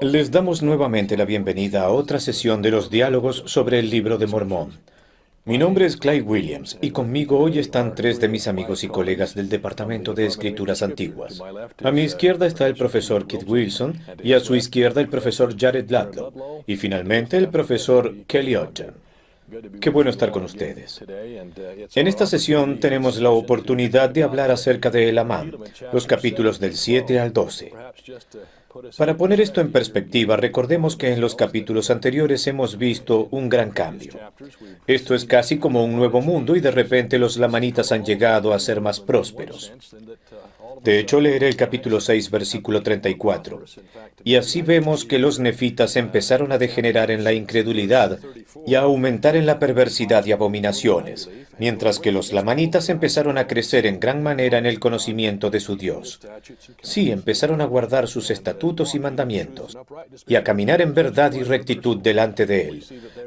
Les damos nuevamente la bienvenida a otra sesión de los diálogos sobre el libro de Mormón. Mi nombre es Clyde Williams y conmigo hoy están tres de mis amigos y colegas del Departamento de Escrituras Antiguas. A mi izquierda está el profesor Kit Wilson y a su izquierda el profesor Jared Ladlow y finalmente el profesor Kelly Ogden. Qué bueno estar con ustedes. En esta sesión tenemos la oportunidad de hablar acerca de Elamán, los capítulos del 7 al 12. Para poner esto en perspectiva, recordemos que en los capítulos anteriores hemos visto un gran cambio. Esto es casi como un nuevo mundo y de repente los lamanitas han llegado a ser más prósperos. De hecho, leeré el capítulo 6, versículo 34. Y así vemos que los nefitas empezaron a degenerar en la incredulidad y a aumentar en la perversidad y abominaciones, mientras que los lamanitas empezaron a crecer en gran manera en el conocimiento de su Dios. Sí, empezaron a guardar sus estatutos y mandamientos, y a caminar en verdad y rectitud delante de Él.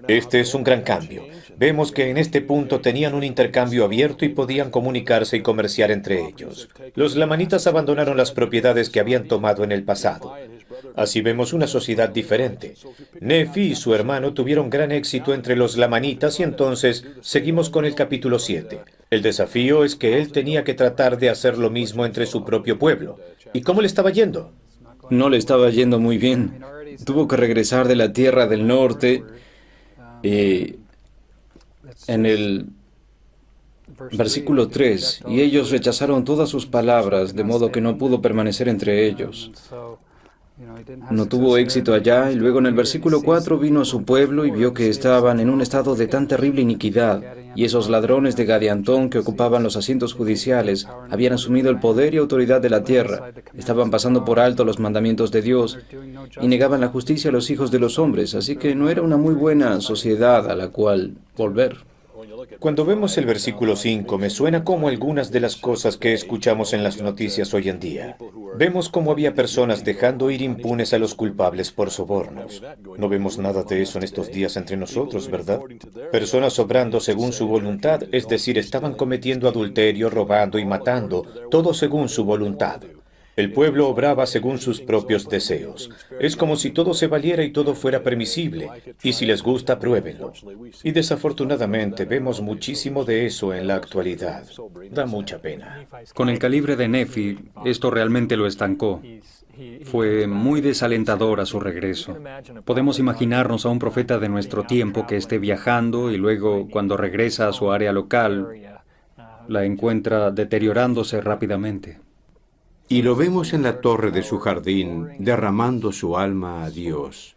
Este es un gran cambio. Vemos que en este punto tenían un intercambio abierto y podían comunicarse y comerciar entre ellos. Los lamanitas abandonaron las propiedades que habían tomado en el pasado. Así vemos una sociedad diferente. Nefi y su hermano tuvieron gran éxito entre los lamanitas y entonces seguimos con el capítulo 7. El desafío es que él tenía que tratar de hacer lo mismo entre su propio pueblo. ¿Y cómo le estaba yendo? No le estaba yendo muy bien. Tuvo que regresar de la tierra del norte y en el versículo 3, y ellos rechazaron todas sus palabras, de modo que no pudo permanecer entre ellos. No tuvo éxito allá, y luego en el versículo 4 vino a su pueblo y vio que estaban en un estado de tan terrible iniquidad, y esos ladrones de Gadiantón que ocupaban los asientos judiciales habían asumido el poder y autoridad de la tierra, estaban pasando por alto los mandamientos de Dios y negaban la justicia a los hijos de los hombres, así que no era una muy buena sociedad a la cual volver. Cuando vemos el versículo 5, me suena como algunas de las cosas que escuchamos en las noticias hoy en día. Vemos cómo había personas dejando ir impunes a los culpables por sobornos. No vemos nada de eso en estos días entre nosotros, ¿verdad? Personas obrando según su voluntad, es decir, estaban cometiendo adulterio, robando y matando, todo según su voluntad. El pueblo obraba según sus propios deseos. Es como si todo se valiera y todo fuera permisible, y si les gusta, pruébenlo. Y desafortunadamente vemos muchísimo de eso en la actualidad. Da mucha pena. Con el calibre de Nefi, esto realmente lo estancó. Fue muy desalentador a su regreso. Podemos imaginarnos a un profeta de nuestro tiempo que esté viajando y luego, cuando regresa a su área local, la encuentra deteriorándose rápidamente. Y lo vemos en la torre de su jardín, derramando su alma a Dios.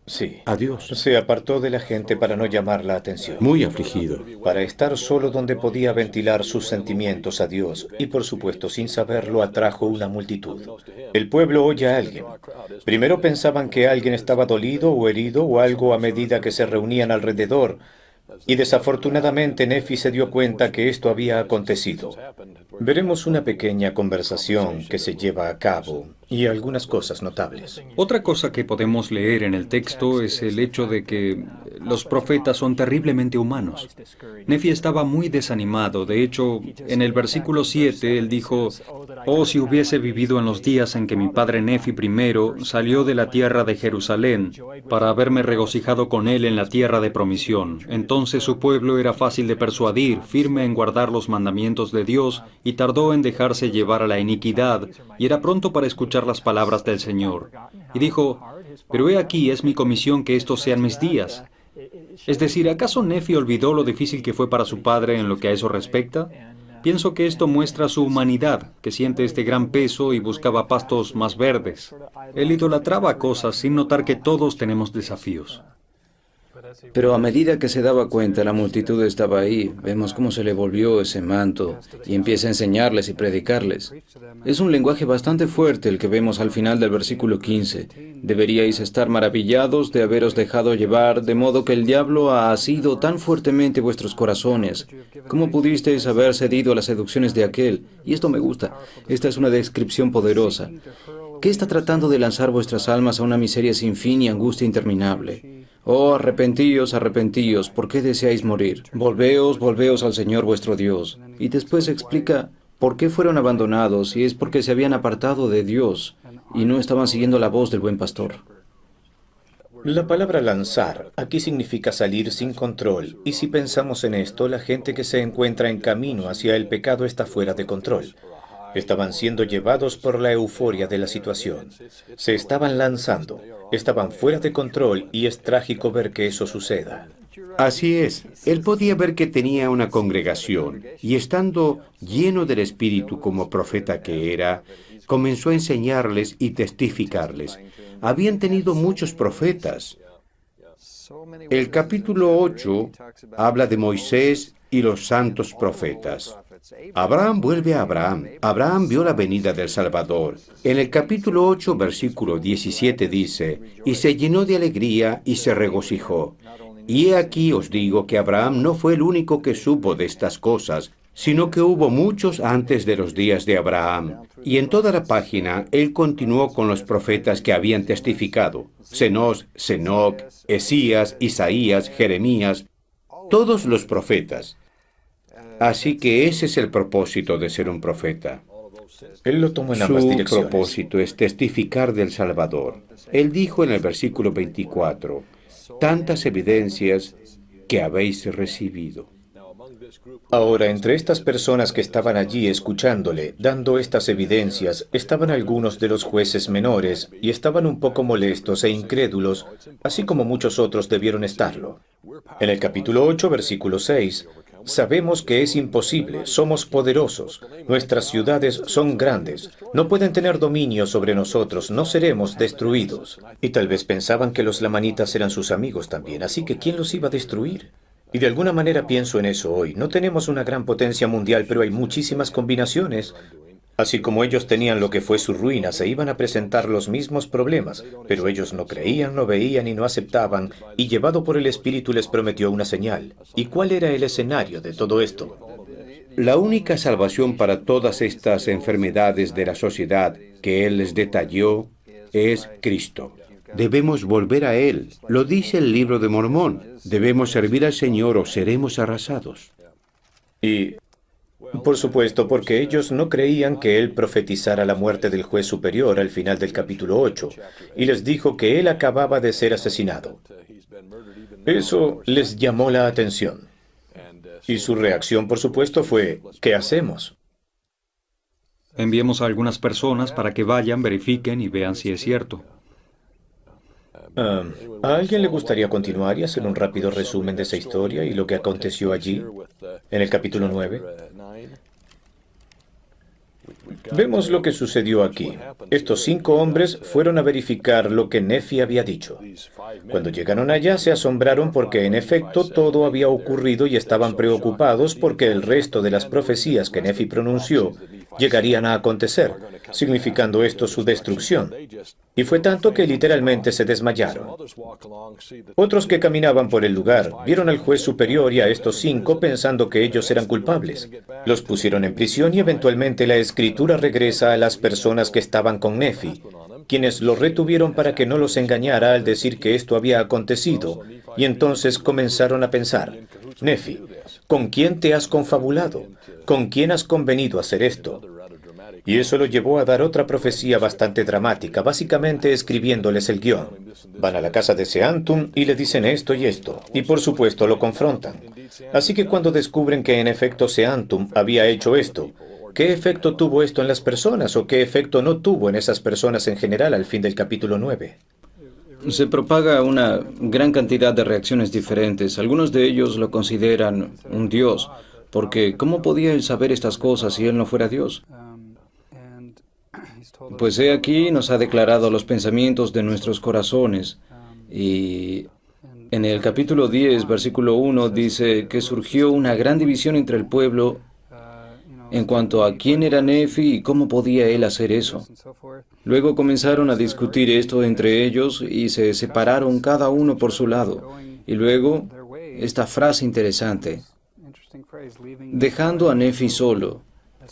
Sí. A Dios. Se apartó de la gente para no llamar la atención. Muy afligido. Para estar solo donde podía ventilar sus sentimientos a Dios, y por supuesto, sin saberlo, atrajo una multitud. El pueblo oye a alguien. Primero pensaban que alguien estaba dolido o herido o algo a medida que se reunían alrededor, y desafortunadamente Nefi se dio cuenta que esto había acontecido. Veremos una pequeña conversación que se lleva a cabo y algunas cosas notables. Otra cosa que podemos leer en el texto es el hecho de que los profetas son terriblemente humanos. Nefi estaba muy desanimado. De hecho, en el versículo 7 él dijo: «Oh, si hubiese vivido en los días en que mi padre Nefi primero salió de la tierra de Jerusalén para haberme regocijado con él en la tierra de promisión. Entonces su pueblo era fácil de persuadir, firme en guardar los mandamientos de Dios y tardó en dejarse llevar a la iniquidad y era pronto para escuchar las palabras del Señor». Y dijo: «Pero he aquí es mi comisión que estos sean mis días». Es decir, ¿acaso Nefi olvidó lo difícil que fue para su padre en lo que a eso respecta? Pienso que esto muestra su humanidad, que siente este gran peso y buscaba pastos más verdes. Él idolatraba cosas sin notar que todos tenemos desafíos. Pero a medida que se daba cuenta, la multitud estaba ahí. Vemos cómo se le volvió ese manto y empieza a enseñarles y predicarles. Es un lenguaje bastante fuerte el que vemos al final del versículo 15. Deberíais estar maravillados de haberos dejado llevar, de modo que el diablo ha asido tan fuertemente vuestros corazones. ¿Cómo pudisteis haber cedido a las seducciones de aquel? Y esto me gusta. Esta es una descripción poderosa. ¿Qué está tratando de lanzar vuestras almas a una miseria sin fin y angustia interminable? Oh, arrepentíos, arrepentíos, ¿por qué deseáis morir? Volveos, volveos al Señor vuestro Dios. Y después explica por qué fueron abandonados, y es porque se habían apartado de Dios. y no estaban siguiendo la voz del buen pastor. La palabra lanzar aquí significa salir sin control, y si pensamos en esto, la gente que se encuentra en camino hacia el pecado está fuera de control. Estaban siendo llevados por la euforia de la situación. Se estaban lanzando, estaban fuera de control y es trágico ver que eso suceda. Así es, él podía ver que tenía una congregación y estando lleno del Espíritu como profeta que era, comenzó a enseñarles y testificarles. Habían tenido muchos profetas. El capítulo 8 habla de Moisés y los santos profetas. Abraham vuelve a Abraham. Abraham vio la venida del Salvador. En el capítulo 8, versículo 17 dice, y se llenó de alegría y se regocijó. Y he aquí os digo que Abraham no fue el único que supo de estas cosas, sino que hubo muchos antes de los días de Abraham. Y en toda la página, él continuó con los profetas que habían testificado. Senos, Senoc, Esías, Isaías, Jeremías, todos los profetas. Así que ese es el propósito de ser un profeta. Él lo tomó en ambas Su direcciones. propósito es testificar del Salvador. Él dijo en el versículo 24, tantas evidencias que habéis recibido. Ahora, entre estas personas que estaban allí escuchándole, dando estas evidencias, estaban algunos de los jueces menores y estaban un poco molestos e incrédulos, así como muchos otros debieron estarlo. En el capítulo 8, versículo 6, sabemos que es imposible, somos poderosos, nuestras ciudades son grandes, no pueden tener dominio sobre nosotros, no seremos destruidos. Y tal vez pensaban que los lamanitas eran sus amigos también, así que ¿quién los iba a destruir? Y de alguna manera pienso en eso hoy. No tenemos una gran potencia mundial, pero hay muchísimas combinaciones. Así como ellos tenían lo que fue su ruina, se iban a presentar los mismos problemas, pero ellos no creían, no veían y no aceptaban, y llevado por el Espíritu les prometió una señal. ¿Y cuál era el escenario de todo esto? La única salvación para todas estas enfermedades de la sociedad que él les detalló es Cristo. Debemos volver a Él. Lo dice el libro de Mormón. Debemos servir al Señor o seremos arrasados. Y, por supuesto, porque ellos no creían que Él profetizara la muerte del juez superior al final del capítulo 8, y les dijo que Él acababa de ser asesinado. Eso les llamó la atención. Y su reacción, por supuesto, fue, ¿qué hacemos? Enviemos a algunas personas para que vayan, verifiquen y vean si es cierto. ¿A alguien le gustaría continuar y hacer un rápido resumen de esa historia y lo que aconteció allí, en el capítulo 9? Vemos lo que sucedió aquí. Estos 5 hombres fueron a verificar lo que Nefi había dicho. Cuando llegaron allá se asombraron porque en efecto todo había ocurrido y estaban preocupados porque el resto de las profecías que Nefi pronunció llegarían a acontecer, significando esto su destrucción. Y fue tanto que literalmente se desmayaron. Otros que caminaban por el lugar vieron al juez superior y a estos 5 pensando que ellos eran culpables. Los pusieron en prisión y eventualmente la escritura regresa a las personas que estaban con Nefi, quienes lo retuvieron para que no los engañara al decir que esto había acontecido, y entonces comenzaron a pensar, Nefi, ¿con quién te has confabulado? ¿Con quién has convenido hacer esto? Y eso lo llevó a dar otra profecía bastante dramática, básicamente escribiéndoles el guión. Van a la casa de Seantum y le dicen esto y esto, y por supuesto lo confrontan. Así que cuando descubren que en efecto Seantum había hecho esto, ¿qué efecto tuvo esto en las personas o qué efecto no tuvo en esas personas en general al fin del capítulo 9? Se propaga una gran cantidad de reacciones diferentes. Algunos de ellos lo consideran un dios, porque ¿cómo podía él saber estas cosas si él no fuera Dios? Pues he aquí nos ha declarado los pensamientos de nuestros corazones. Y en el capítulo 10, versículo 1, dice que surgió una gran división entre el pueblo en cuanto a quién era Nefi y cómo podía él hacer eso. Luego comenzaron a discutir esto entre ellos y se separaron cada uno por su lado. Y luego, esta frase interesante, dejando a Nefi solo,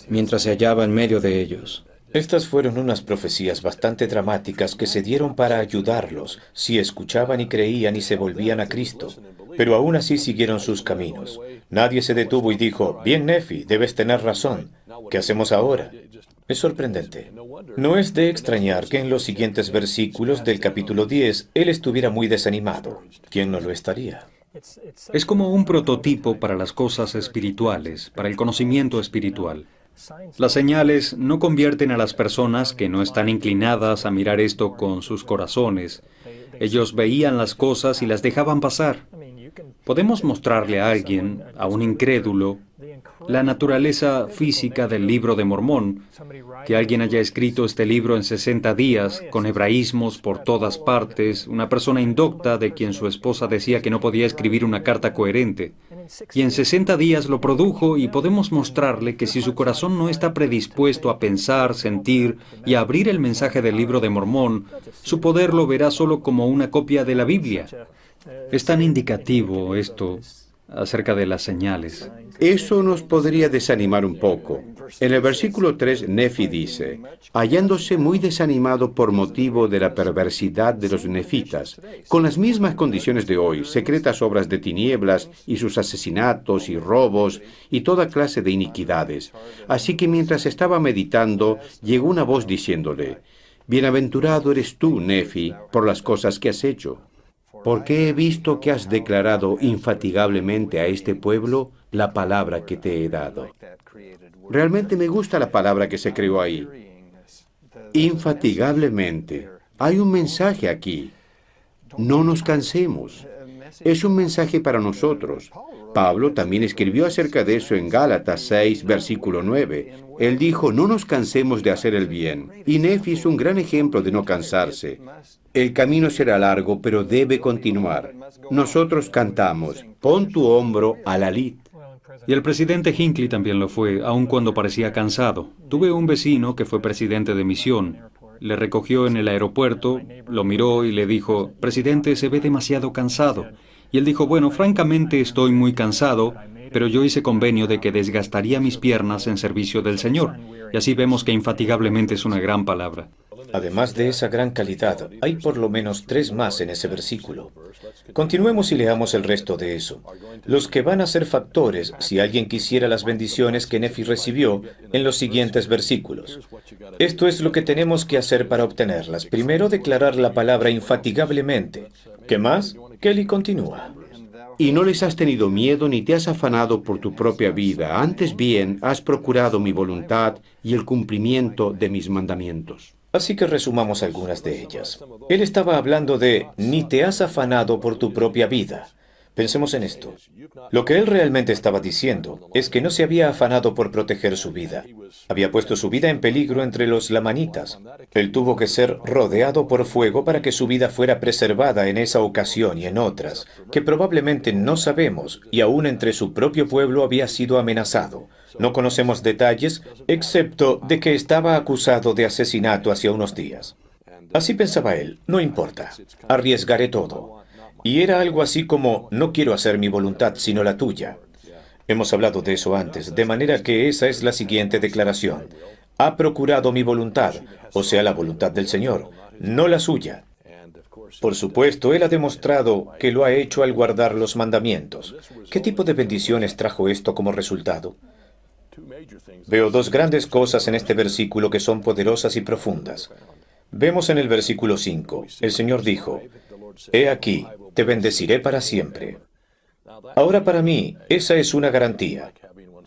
mientras se hallaba en medio de ellos. Estas fueron unas profecías bastante dramáticas que se dieron para ayudarlos si escuchaban y creían y se volvían a Cristo. Pero aún así siguieron sus caminos. Nadie se detuvo y dijo, bien Nefi, debes tener razón. ¿Qué hacemos ahora? Es sorprendente. No es de extrañar que en los siguientes versículos del capítulo 10 él estuviera muy desanimado. ¿Quién no lo estaría? Es como un prototipo para las cosas espirituales, para el conocimiento espiritual. Las señales no convierten a las personas que no están inclinadas a mirar esto con sus corazones. Ellos veían las cosas y las dejaban pasar. Podemos mostrarle a alguien, a un incrédulo, la naturaleza física del libro de Mormón, que alguien haya escrito este libro en 60 días, con hebraísmos por todas partes, una persona indocta de quien su esposa decía que no podía escribir una carta coherente. Y en 60 días lo produjo y podemos mostrarle que si su corazón no está predispuesto a pensar, sentir y a abrir el mensaje del libro de Mormón, su poder lo verá solo como una copia de la Biblia. Es tan indicativo esto acerca de las señales. Eso nos podría desanimar un poco. En el versículo 3, Nefi dice, hallándose muy desanimado por motivo de la perversidad de los nefitas, con las mismas condiciones de hoy, secretas obras de tinieblas y sus asesinatos y robos y toda clase de iniquidades. Así que mientras estaba meditando, llegó una voz diciéndole, bienaventurado eres tú, Nefi, por las cosas que has hecho. Porque he visto que has declarado infatigablemente a este pueblo la palabra que te he dado. Realmente me gusta la palabra que se creó ahí. Infatigablemente. Hay un mensaje aquí. No nos cansemos. Es un mensaje para nosotros. Pablo también escribió acerca de eso en Gálatas 6, versículo 9. Él dijo, no nos cansemos de hacer el bien. Y Nefi es un gran ejemplo de no cansarse. El camino será largo, pero debe continuar. Nosotros cantamos, pon tu hombro a la lid. Y el presidente Hinckley también lo fue, aun cuando parecía cansado. Tuve un vecino que fue presidente de misión. Le recogió en el aeropuerto, lo miró y le dijo, presidente, se ve demasiado cansado. Y él dijo, bueno, francamente estoy muy cansado, pero yo hice convenio de que desgastaría mis piernas en servicio del Señor. Y así vemos que infatigablemente es una gran palabra. Además de esa gran calidad, hay por lo menos 3 más en ese versículo. Continuemos y leamos el resto de eso. Los que van a ser factores, si alguien quisiera las bendiciones que Nefi recibió, en los siguientes versículos. Esto es lo que tenemos que hacer para obtenerlas. Primero, declarar la palabra infatigablemente. ¿Qué más? Kelly continúa. Y no les has tenido miedo ni te has afanado por tu propia vida. Antes bien, has procurado mi voluntad y el cumplimiento de mis mandamientos. Así que resumamos algunas de ellas. Él estaba hablando de ni te has afanado por tu propia vida. Pensemos en esto. Lo que él realmente estaba diciendo es que no se había afanado por proteger su vida. Había puesto su vida en peligro entre los lamanitas. Él tuvo que ser rodeado por fuego para que su vida fuera preservada en esa ocasión y en otras, que probablemente no sabemos, y aún entre su propio pueblo había sido amenazado. No conocemos detalles, excepto de que estaba acusado de asesinato hace unos días. Así pensaba él, no importa, arriesgaré todo. Y era algo así como, no quiero hacer mi voluntad, sino la tuya. Hemos hablado de eso antes, de manera que esa es la siguiente declaración. Ha procurado mi voluntad, o sea, la voluntad del Señor, no la suya. Por supuesto, él ha demostrado que lo ha hecho al guardar los mandamientos. ¿Qué tipo de bendiciones trajo esto como resultado? Veo 2 grandes cosas en este versículo que son poderosas y profundas. Vemos en el versículo 5, el Señor dijo, «He aquí, te bendeciré para siempre». Ahora para mí, esa es una garantía.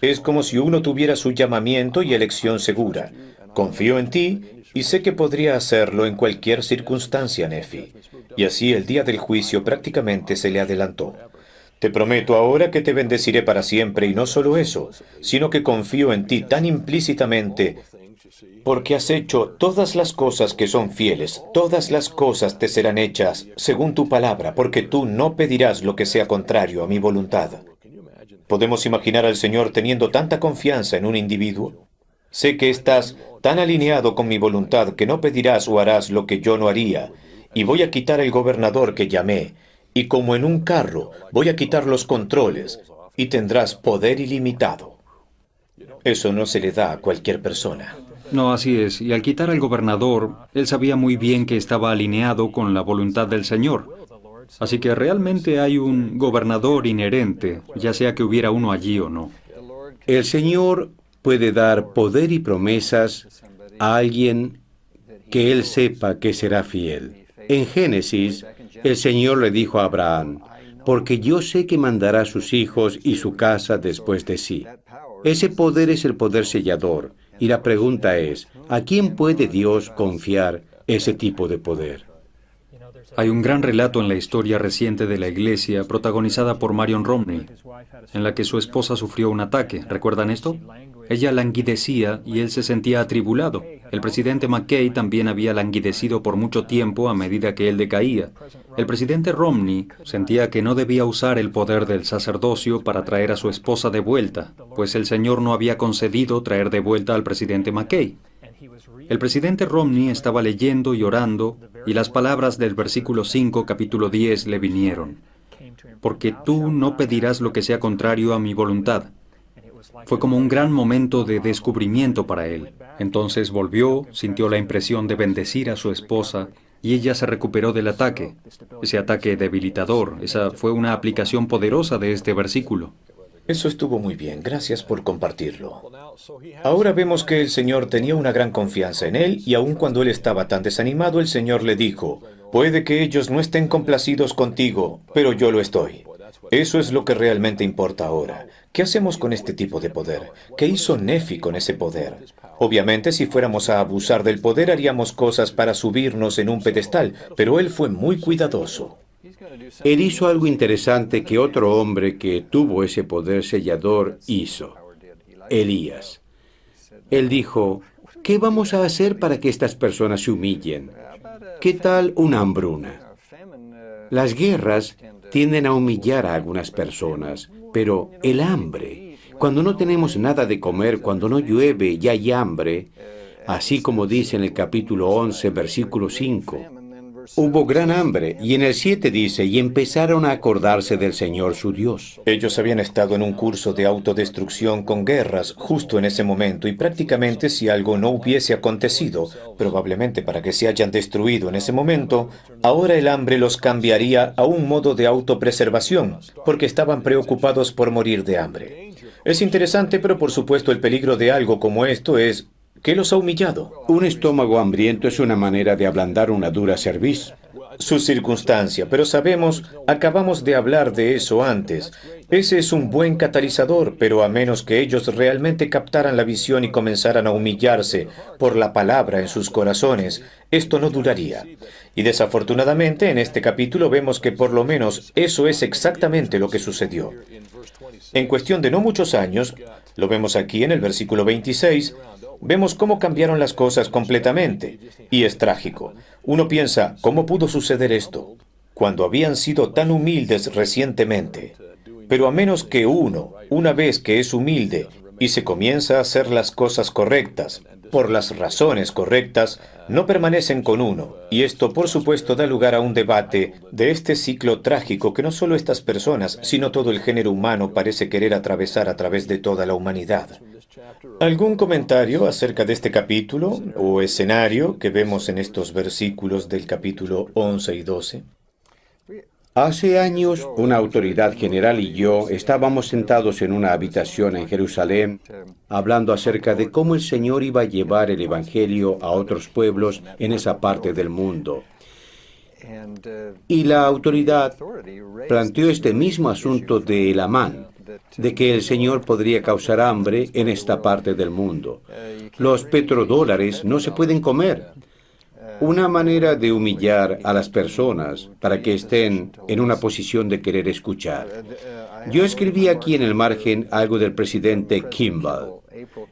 Es como si uno tuviera su llamamiento y elección segura. Confío en ti y sé que podría hacerlo en cualquier circunstancia, Nefi. Y así el día del juicio prácticamente se le adelantó. Te prometo ahora que te bendeciré para siempre, y no solo eso, sino que confío en ti tan implícitamente, porque has hecho todas las cosas que son fieles, todas las cosas te serán hechas según tu palabra, porque tú no pedirás lo que sea contrario a mi voluntad. ¿Podemos imaginar al Señor teniendo tanta confianza en un individuo? Sé que estás tan alineado con mi voluntad que no pedirás o harás lo que yo no haría, y voy a quitar el gobernador que llamé, y como en un carro, voy a quitar los controles, y tendrás poder ilimitado. Eso no se le da a cualquier persona. No, así es. Y al quitar al gobernador, él sabía muy bien que estaba alineado con la voluntad del Señor. Así que realmente hay un gobernador inherente, ya sea que hubiera uno allí o no. El Señor puede dar poder y promesas a alguien que él sepa que será fiel. En Génesis, el Señor le dijo a Abraham, porque yo sé que mandará a sus hijos y su casa después de sí. Ese poder es el poder sellador, y la pregunta es, ¿a quién puede Dios confiar ese tipo de poder? Hay un gran relato en la historia reciente de la Iglesia, protagonizada por Marion Romney, en la que su esposa sufrió un ataque. ¿Recuerdan esto? Ella languidecía y él se sentía atribulado. El presidente McKay también había languidecido por mucho tiempo a medida que él decaía. El presidente Romney sentía que no debía usar el poder del sacerdocio para traer a su esposa de vuelta, pues el Señor no había concedido traer de vuelta al presidente McKay. El presidente Romney estaba leyendo y orando, y las palabras del versículo 5, capítulo 10, le vinieron. Porque tú no pedirás lo que sea contrario a mi voluntad. Fue como un gran momento de descubrimiento para él. Entonces volvió, sintió la impresión de bendecir a su esposa, y ella se recuperó del ataque. Ese ataque debilitador, esa fue una aplicación poderosa de este versículo. Eso estuvo muy bien, gracias por compartirlo. Ahora vemos que el Señor tenía una gran confianza en él, y aun cuando él estaba tan desanimado, el Señor le dijo, puede que ellos no estén complacidos contigo, pero yo lo estoy. Eso es lo que realmente importa ahora. ¿Qué hacemos con este tipo de poder? ¿Qué hizo Nefi con ese poder? Obviamente, si fuéramos a abusar del poder, haríamos cosas para subirnos en un pedestal, pero él fue muy cuidadoso. Él hizo algo interesante que otro hombre que tuvo ese poder sellador hizo, Elías. Él dijo, ¿qué vamos a hacer para que estas personas se humillen? ¿Qué tal una hambruna? Las guerras tienden a humillar a algunas personas, pero el hambre, cuando no tenemos nada de comer, cuando no llueve y hay hambre, así como dice en el capítulo 11, versículo 5, hubo gran hambre, y en el 7 dice, y empezaron a acordarse del Señor su Dios. Ellos habían estado en un curso de autodestrucción con guerras justo en ese momento, y prácticamente si algo no hubiese acontecido, probablemente para que se hayan destruido en ese momento, ahora el hambre los cambiaría a un modo de autopreservación, porque estaban preocupados por morir de hambre. Es interesante, pero por supuesto el peligro de algo como esto es ¿qué los ha humillado? Un estómago hambriento es una manera de ablandar una dura cerviz. Su circunstancia, pero sabemos, acabamos de hablar de eso antes. Ese es un buen catalizador, pero a menos que ellos realmente captaran la visión y comenzaran a humillarse por la palabra en sus corazones, esto no duraría. Y desafortunadamente en este capítulo vemos que por lo menos eso es exactamente lo que sucedió. En cuestión de no muchos años, lo vemos aquí en el versículo 26, vemos cómo cambiaron las cosas completamente, y es trágico. Uno piensa, ¿cómo pudo suceder esto? Cuando habían sido tan humildes recientemente. Pero a menos que uno, una vez que es humilde y se comienza a hacer las cosas correctas, por las razones correctas, no permanecen con uno. Y esto, por supuesto, da lugar a un debate de este ciclo trágico que no solo estas personas, sino todo el género humano parece querer atravesar a través de toda la humanidad. ¿Algún comentario acerca de este capítulo o escenario que vemos en estos versículos del capítulo 11 y 12? Hace años, una autoridad general y yo estábamos sentados en una habitación en Jerusalén, hablando acerca de cómo el Señor iba a llevar el Evangelio a otros pueblos en esa parte del mundo. Y la autoridad planteó este mismo asunto de Elamán, de que el Señor podría causar hambre en esta parte del mundo. Los petrodólares no se pueden comer. Una manera de humillar a las personas para que estén en una posición de querer escuchar. Yo escribí aquí en el margen algo del presidente Kimball.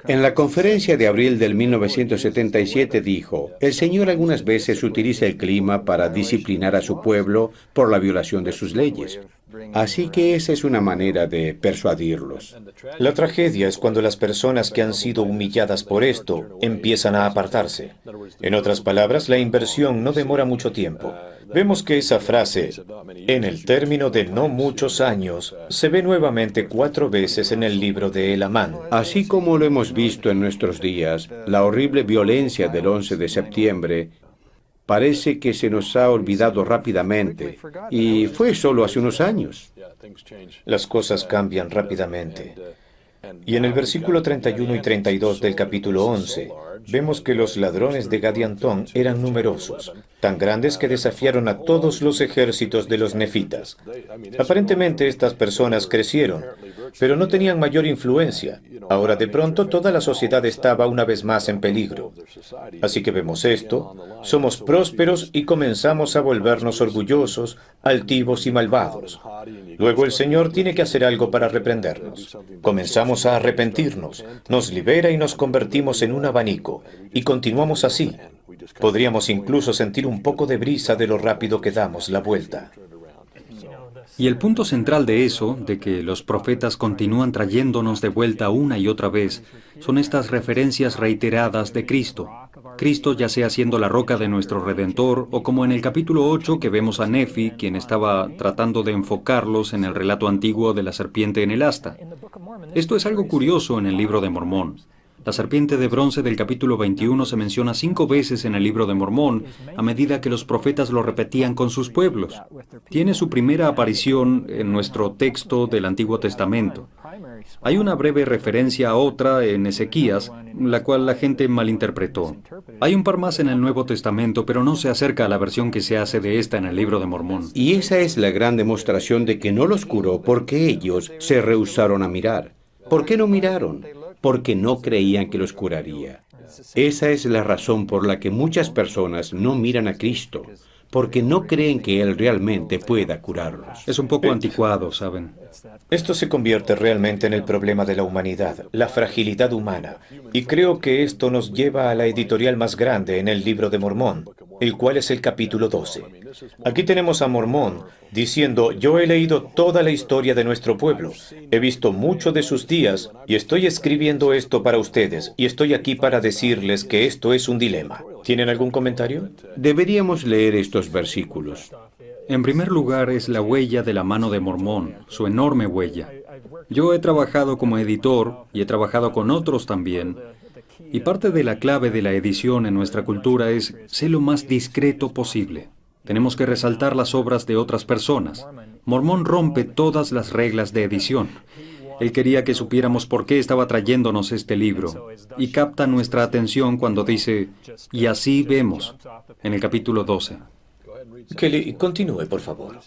En la conferencia de abril del 1977 dijo, el Señor algunas veces utiliza el clima para disciplinar a su pueblo por la violación de sus leyes. Así que esa es una manera de persuadirlos. La tragedia es cuando las personas que han sido humilladas por esto empiezan a apartarse. En otras palabras, la inversión no demora mucho tiempo. Vemos que esa frase, en el término de no muchos años, se ve nuevamente 4 veces en el libro de Elamán. Así como lo hemos visto en nuestros días, la horrible violencia del 11 de septiembre parece que se nos ha olvidado rápidamente, y fue solo hace unos años. Las cosas cambian rápidamente. Y en el versículo 31 y 32 del capítulo 11, vemos que los ladrones de Gadiantón eran numerosos, tan grandes que desafiaron a todos los ejércitos de los nefitas. Aparentemente estas personas crecieron, pero no tenían mayor influencia. Ahora de pronto toda la sociedad estaba una vez más en peligro. Así que vemos esto, somos prósperos y comenzamos a volvernos orgullosos, altivos y malvados. Luego el Señor tiene que hacer algo para reprendernos. Comenzamos a arrepentirnos, nos libera y nos convertimos en un abanico, y continuamos así. Podríamos incluso sentir un poco de brisa de lo rápido que damos la vuelta. Y el punto central de eso, de que los profetas continúan trayéndonos de vuelta una y otra vez, son estas referencias reiteradas de Cristo. Cristo ya sea siendo la roca de nuestro Redentor, o como en el capítulo 8 que vemos a Nefi, quien estaba tratando de enfocarlos en el relato antiguo de la serpiente en el asta. Esto es algo curioso en el libro de Mormón. La serpiente de bronce del capítulo 21 se menciona 5 veces en el libro de Mormón, a medida que los profetas lo repetían con sus pueblos. Tiene su primera aparición en nuestro texto del Antiguo Testamento. Hay una breve referencia a otra en Ezequías, la cual la gente malinterpretó. Hay un par más en el Nuevo Testamento, pero no se acerca a la versión que se hace de esta en el libro de Mormón. Y esa es la gran demostración de que no los curó porque ellos se rehusaron a mirar. ¿Por qué no miraron? Porque no creían que los curaría. Esa es la razón por la que muchas personas no miran a Cristo, porque no creen que Él realmente pueda curarlos. Es un poco anticuado, ¿saben? Esto se convierte realmente en el problema de la humanidad, la fragilidad humana, y creo que esto nos lleva a la editorial más grande en el libro de Mormón, el cual es el capítulo 12. Aquí tenemos a Mormón diciendo: yo he leído toda la historia de nuestro pueblo, he visto mucho de sus días, y estoy escribiendo esto para ustedes, y estoy aquí para decirles que esto es un dilema. ¿Tienen algún comentario? Deberíamos leer estos versículos. En primer lugar es la huella de la mano de Mormón, su enorme huella. Yo he trabajado como editor y he trabajado con otros también. Y parte de la clave de la edición en nuestra cultura es ser lo más discreto posible. Tenemos que resaltar las obras de otras personas. Mormón rompe todas las reglas de edición. Él quería que supiéramos por qué estaba trayéndonos este libro, y capta nuestra atención cuando dice: y así vemos, en el capítulo 12. Kelly, continúe, por favor.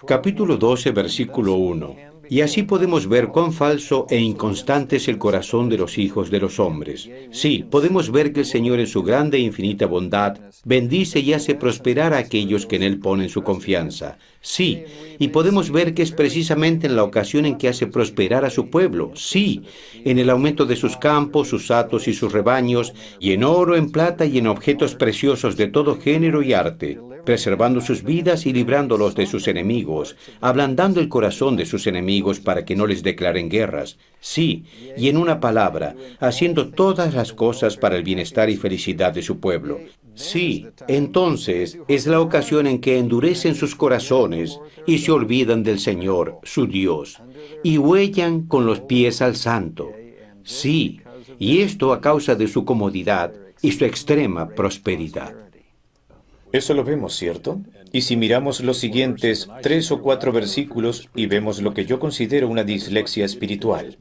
Capítulo 12, versículo 1. Y así podemos ver cuán falso e inconstante es el corazón de los hijos de los hombres. Sí, podemos ver que el Señor en su grande e infinita bondad bendice y hace prosperar a aquellos que en Él ponen su confianza. Sí, y podemos ver que es precisamente en la ocasión en que hace prosperar a su pueblo. Sí, en el aumento de sus campos, sus hatos y sus rebaños, y en oro, en plata y en objetos preciosos de todo género y arte, preservando sus vidas y librándolos de sus enemigos, ablandando el corazón de sus enemigos para que no les declaren guerras. Sí, y en una palabra, haciendo todas las cosas para el bienestar y felicidad de su pueblo. Sí, entonces es la ocasión en que endurecen sus corazones y se olvidan del Señor, su Dios, y huellan con los pies al Santo. Sí, y esto a causa de su comodidad y su extrema prosperidad. Eso lo vemos, ¿cierto? Y si miramos los siguientes 3 o 4 versículos y vemos lo que yo considero una dislexia espiritual.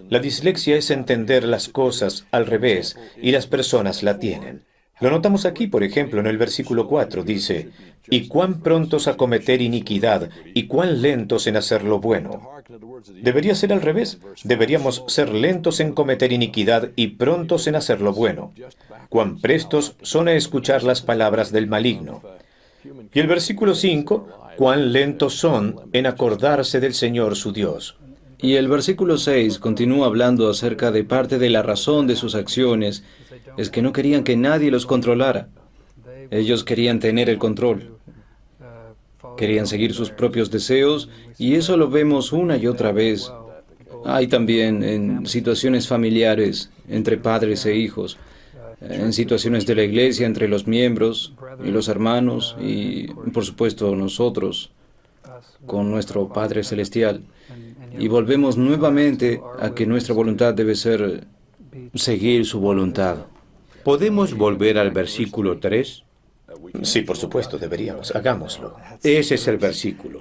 La dislexia es entender las cosas al revés, y las personas la tienen. Lo notamos aquí, por ejemplo, en el versículo 4, dice: y cuán prontos a cometer iniquidad, y cuán lentos en hacer lo bueno. Debería ser al revés. Deberíamos ser lentos en cometer iniquidad y prontos en hacer lo bueno. Cuán prestos son a escuchar las palabras del maligno. Y el versículo 5, cuán lentos son en acordarse del Señor su Dios. Y el versículo 6 continúa hablando acerca de parte de la razón de sus acciones, es que no querían que nadie los controlara. Ellos querían tener el control. Querían seguir sus propios deseos, y eso lo vemos una y otra vez. Hay también en situaciones familiares, entre padres e hijos, en situaciones de la iglesia, entre los miembros y los hermanos, y por supuesto nosotros, con nuestro Padre Celestial. Y volvemos nuevamente a que nuestra voluntad debe ser seguir su voluntad. ¿Podemos volver al versículo 3? Sí, por supuesto, deberíamos. Hagámoslo. Ese es el versículo.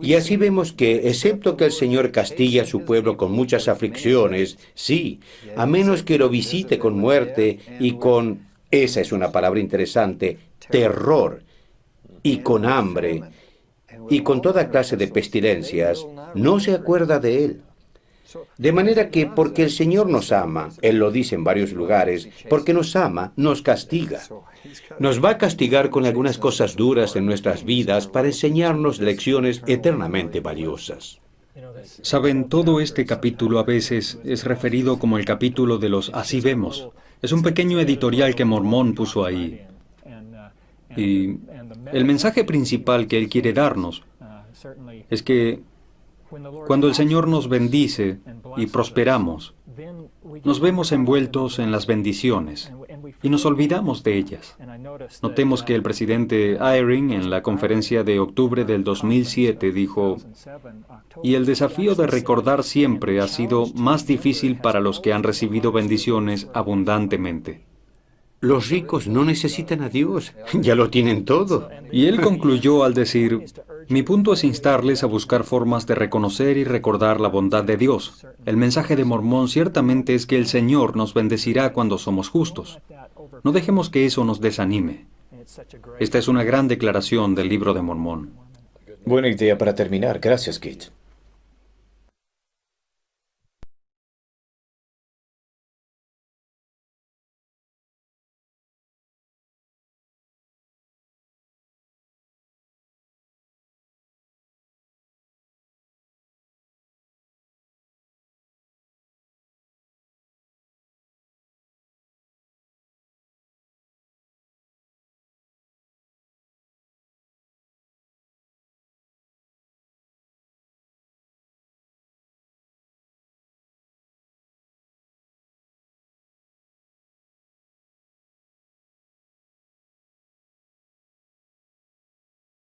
Y así vemos que, excepto que el Señor castigue a su pueblo con muchas aflicciones, sí, a menos que lo visite con muerte y con, esa es una palabra interesante, terror, y con hambre, y con toda clase de pestilencias, no se acuerda de él. De manera que, porque el Señor nos ama, Él lo dice en varios lugares, porque nos ama, nos castiga. Nos va a castigar con algunas cosas duras en nuestras vidas para enseñarnos lecciones eternamente valiosas. Saben, todo este capítulo a veces es referido como el capítulo de los así vemos. Es un pequeño editorial que Mormón puso ahí. Y el mensaje principal que él quiere darnos es que cuando el Señor nos bendice y prosperamos, nos vemos envueltos en las bendiciones y nos olvidamos de ellas. Notemos que el presidente Eyring en la conferencia de octubre del 2007 dijo, y el desafío de recordar siempre ha sido más difícil para los que han recibido bendiciones abundantemente. Los ricos no necesitan a Dios, ya lo tienen todo. Y él concluyó al decir, mi punto es instarles a buscar formas de reconocer y recordar la bondad de Dios. El mensaje de Mormón ciertamente es que el Señor nos bendecirá cuando somos justos. No dejemos que eso nos desanime. Esta es una gran declaración del libro de Mormón. Buena idea para terminar. Gracias, Kit.